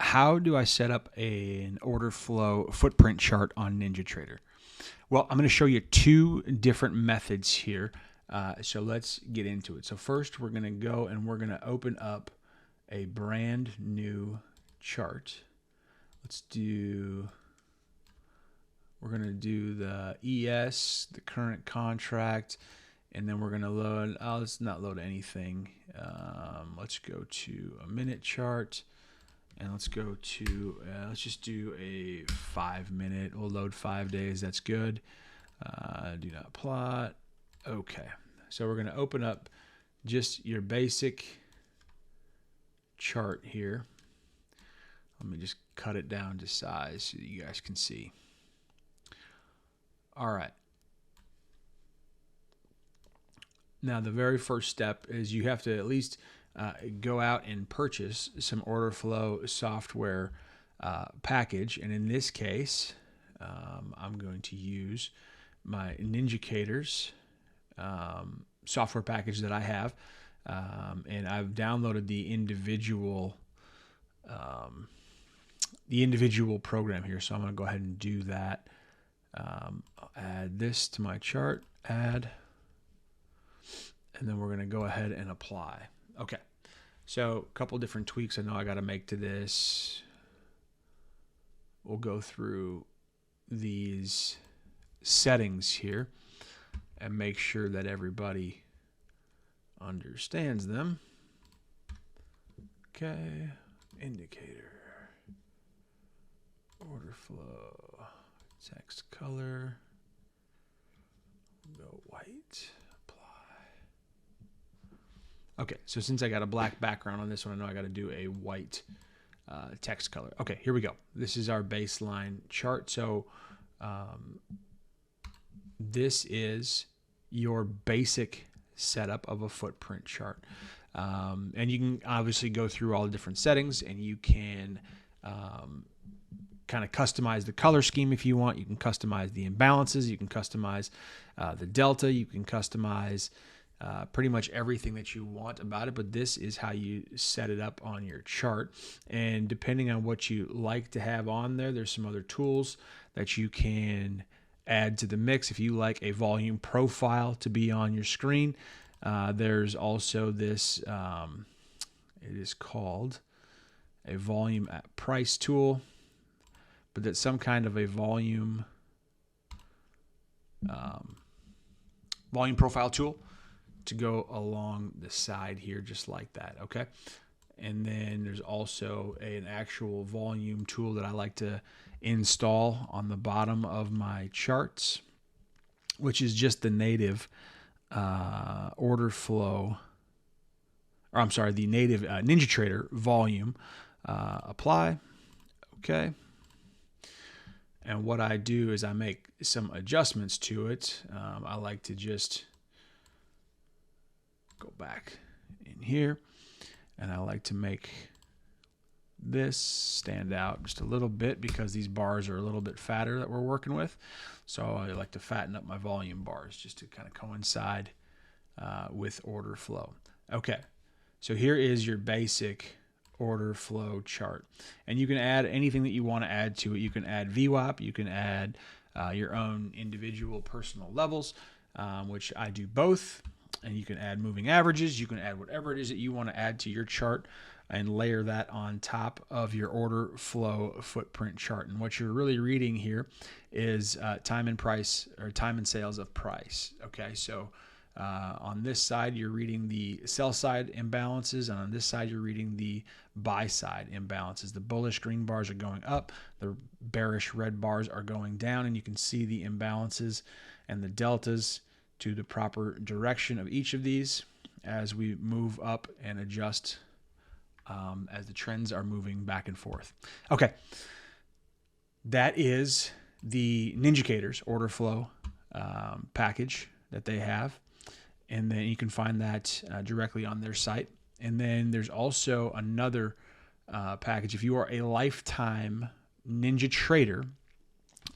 how do I set up an order flow footprint chart on NinjaTrader? Well, I'm going to show you two different methods here. So let's get into it. So first we're going to go and we're going to open up a brand new chart. We're going to do the ES, the current contract, and then we're going to load, let's not load anything. Let's go to a minute chart, and let's go to, let's just do a 5 minute. We'll load 5 days. That's good. Do not plot. Okay. So we're going to open up just your basic chart here. Let me just cut it down to size so that you guys can see. All right. Now the very first step is you have to at least go out and purchase some order flow software package, and in this case I'm going to use my Ninjacators software package that I have, and I've downloaded the individual program here, so I'm going to go ahead and do that. I'll add this to my chart, add, and then we're going to go ahead and apply. Okay, so a couple different tweaks I know I got to make to this. We'll go through these settings here and make sure that everybody understands them. Okay, indicator, order flow, text color, go white, apply. Okay, so since I got a black background on this one, I know I got to do a white text color. Okay, here we go. This is our baseline chart. So this is your basic setup of a footprint chart. And you can obviously go through all the different settings, and you can kind of customize the color scheme if you want. You can customize the imbalances. You can customize the delta. You can customize pretty much everything that you want about it, but this is how you set it up on your chart. And depending on what you like to have on there, there's some other tools that you can add to the mix. If you like a volume profile to be on your screen, there's also this, it is called a volume at price tool, but that's some kind of a volume profile tool to go along the side here, just like that. Okay, and then there's also an actual volume tool that I like to install on the bottom of my charts, which is just the native order flow, or I'm sorry, the native NinjaTrader volume. Apply. Okay. And what I do is I make some adjustments to it. I like to just go back in here, and I like to make this stand out just a little bit because these bars are a little bit fatter that we're working with. So I like to fatten up my volume bars just to kind of coincide with order flow. Okay, so here is your basic order flow chart, and you can add anything that you want to add to it. You can add VWAP, you can add your own individual personal levels, which I do both, and you can add moving averages. You can add whatever it is that you want to add to your chart and layer that on top of your order flow footprint chart. And what you're really reading here is time and price, or time and sales of price. Okay, so on this side you're reading the sell side imbalances, and on this side you're reading the buy side imbalances. The bullish green bars are going up, the bearish red bars are going down, and you can see the imbalances and the deltas to the proper direction of each of these as we move up and adjust as the trends are moving back and forth. Okay, that is the Ninjacators order flow package that they have, and then you can find that directly on their site. And then there's also another package. If you are a lifetime NinjaTrader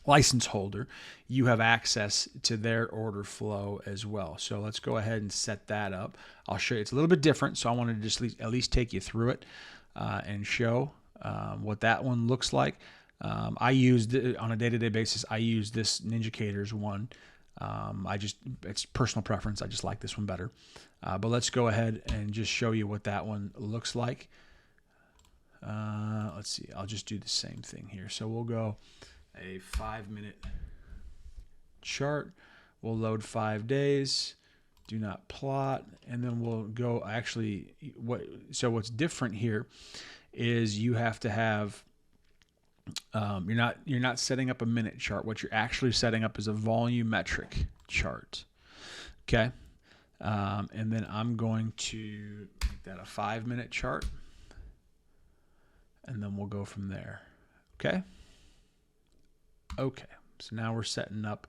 license holder, you have access to their order flow as well. So let's go ahead and set that up. I'll show you. It's a little bit different, so I wanted to just at least take you through it and show what that one looks like. I used on a day-to-day basis. I use this Ninjacators one. It's personal preference. I just like this one better. But let's go ahead and just show you what that one looks like. Let's see. I'll just do the same thing here. So we'll go a 5-minute chart. We'll load 5 days. Do not plot, and then we'll go. Actually, what's different here is you have to have. You're not setting up a minute chart. What you're actually setting up is a volumetric chart. Okay, and then I'm going to make that a 5-minute chart, and then we'll go from there. Okay. Okay. So now we're setting up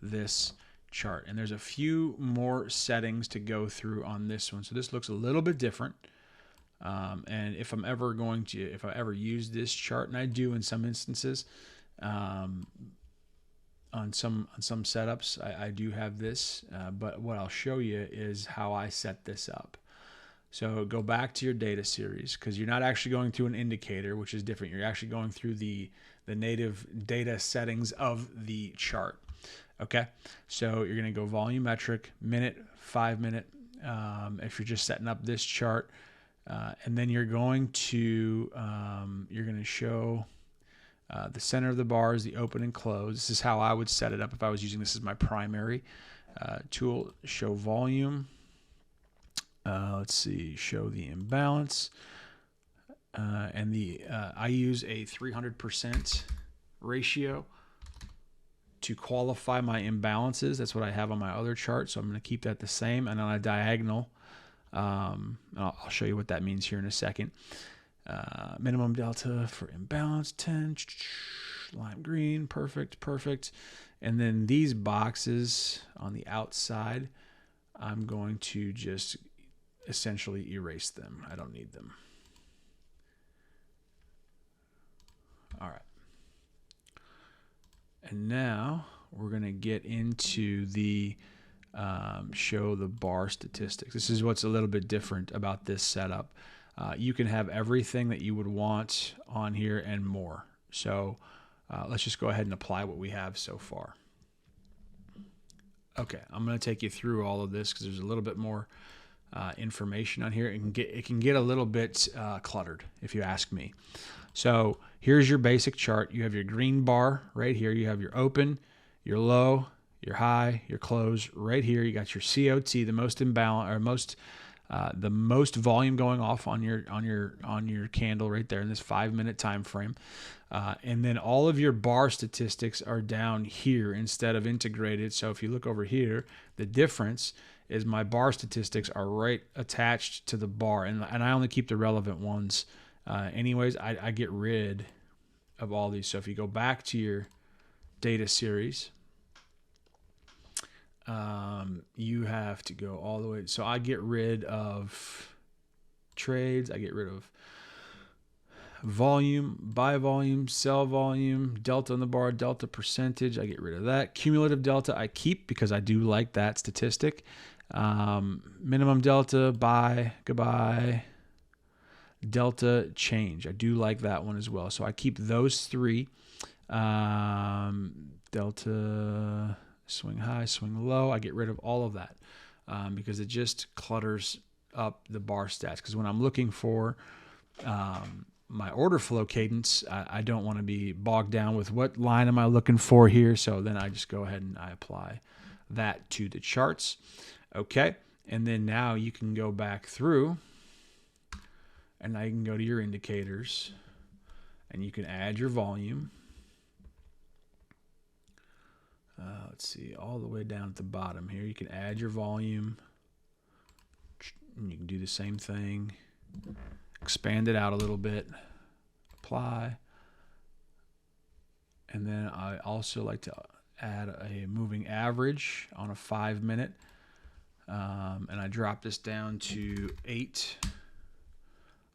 this chart, and there's a few more settings to go through on this one. So this looks a little bit different. And if I ever use this chart, and I do in some instances, on some setups, I do have this, but what I'll show you is how I set this up. So go back to your data series, because you're not actually going through an indicator, which is different. You're actually going through the native data settings of the chart. Okay, so you're going to go volumetric, minute, 5-minute, if you're just setting up this chart, and then you're going to show the center of the bars, the open and close. This is how I would set it up if I was using this as my primary tool. Show volume. Let's see, show the imbalance, and I use a 300% ratio to qualify my imbalances. That's what I have on my other chart, so I'm going to keep that the same. And on a diagonal, I'll show you what that means here in a second. Minimum delta for imbalance 10, lime green, perfect. And then these boxes on the outside, I'm going to just essentially erase them. I don't need them. All right. And now we're going to get into the show the bar statistics. This is what's a little bit different about this setup. You can have everything that you would want on here and more. So let's just go ahead and apply what we have so far. Okay, I'm going to take you through all of this because there's a little bit more information on here. It can get a little bit cluttered, if you ask me. So here's your basic chart. You have your green bar right here. You have your open, your low, your high, your close right here. You got your COT, the most imbalance or the most volume going off on your candle right there in this 5-minute time frame. And then all of your bar statistics are down here instead of integrated. So if you look over here, the difference is my bar statistics are right attached to the bar, and I only keep the relevant ones. Anyways, I get rid of all these. So if you go back to your data series, you have to go all the way. So I get rid of trades. I get rid of volume, buy volume, sell volume, delta on the bar, delta percentage. I get rid of that. Cumulative delta I keep because I do like that statistic. Minimum delta, buy, goodbye. Delta change. I do like that one as well. So I keep those three. Delta, swing high, swing low. I get rid of all of that because it just clutters up the bar stats. Because when I'm looking for my order flow cadence, I don't want to be bogged down with what line am I looking for here. So then I just go ahead and I apply that to the charts. Okay. And then now you can go back through, and now you can go to your indicators, and you can add your volume. Let's see, all the way down at the bottom here, you can add your volume, and you can do the same thing. Expand it out a little bit, apply. And then I also like to add a moving average on a 5-minute. And I drop this down to 8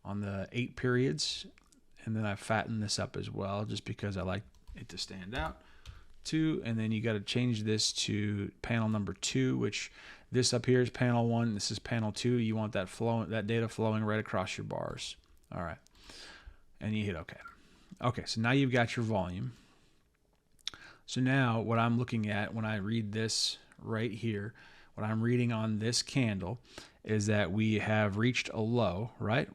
on the 8 periods. And then I fatten this up as well, just because I like it to stand out. 2, and then you got to change this to panel number 2, which this up here is panel 1. This is panel 2. You want that data flowing right across your bars. All right. and you hit OK. Okay, so now you've got your volume. So now what I'm looking at when I read this right here, what I'm reading on this candle is that we have reached a low, right?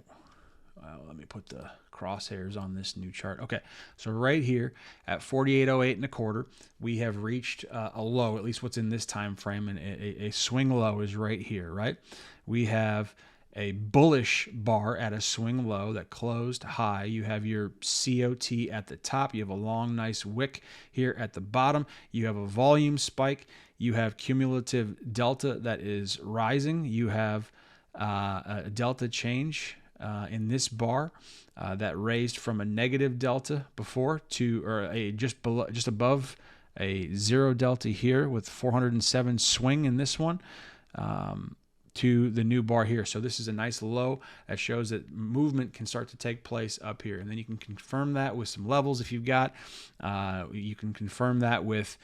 Let me put the crosshairs on this new chart. Okay, so right here at 48.08 1/4, we have reached a low, at least what's in this time frame, and a swing low is right here, right? We have a bullish bar at a swing low that closed high. You have your COT at the top. You have a long, nice wick here at the bottom. You have a volume spike. You have cumulative delta that is rising. You have a delta change in this bar that raised from a negative delta before to, or a just above a zero delta here with 407 swing in this one. To the new bar here. So this is a nice low that shows that movement can start to take place up here. And then you can confirm that with some levels if you've got. You can confirm that with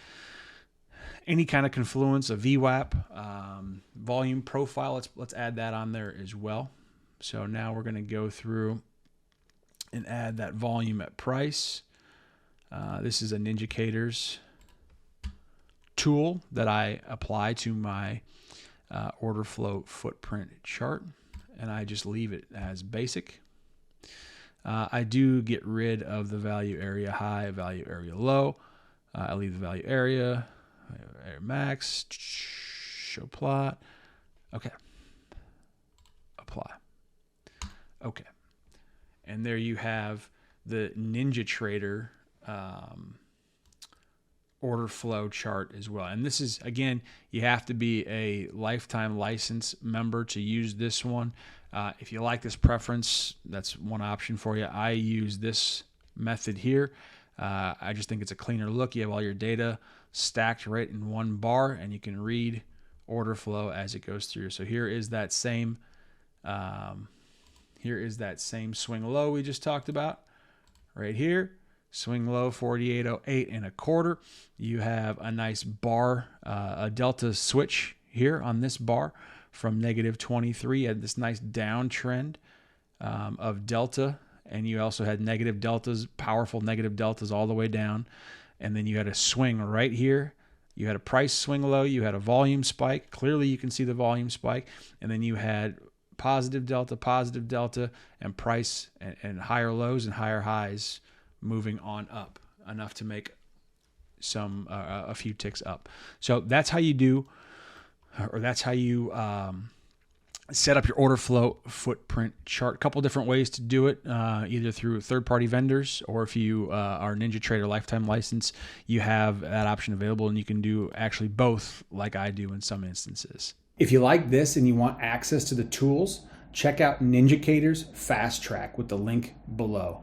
any kind of confluence, a VWAP, volume profile. Let's add that on there as well. So now we're going to go through and add that volume at price. This is a Ninjacators tool that I apply to my order flow footprint chart, and I just leave it as basic. I do get rid of the value area high, value area low. I leave the value area max, show plot. Okay, apply. Okay, and there you have the NinjaTrader order flow chart as well. And this is, again, you have to be a lifetime license member to use this one. If you like this preference, that's one option for you. I use this method here. I just think it's a cleaner look. You have all your data stacked right in one bar, and you can read order flow as it goes through. So here is that same swing low we just talked about right here. Swing low 48.08 1/4. You have a nice bar, a delta switch here on this bar from negative 23. You had this nice downtrend of delta, and you also had negative deltas, powerful negative deltas all the way down. And then you had a swing right here. You had a price swing low. You had a volume spike. Clearly you can see the volume spike. And then you had positive delta, and price and higher lows and higher highs moving on up enough to make some a few ticks up. So that's how you do, or that's how you set up your order flow footprint chart. A couple different ways to do it, either through third-party vendors, or if you are NinjaTrader lifetime license, you have that option available, and you can do actually both like I do in some instances. If you like this and you want access to the tools, check out Ninjacators Fast Track with the link below.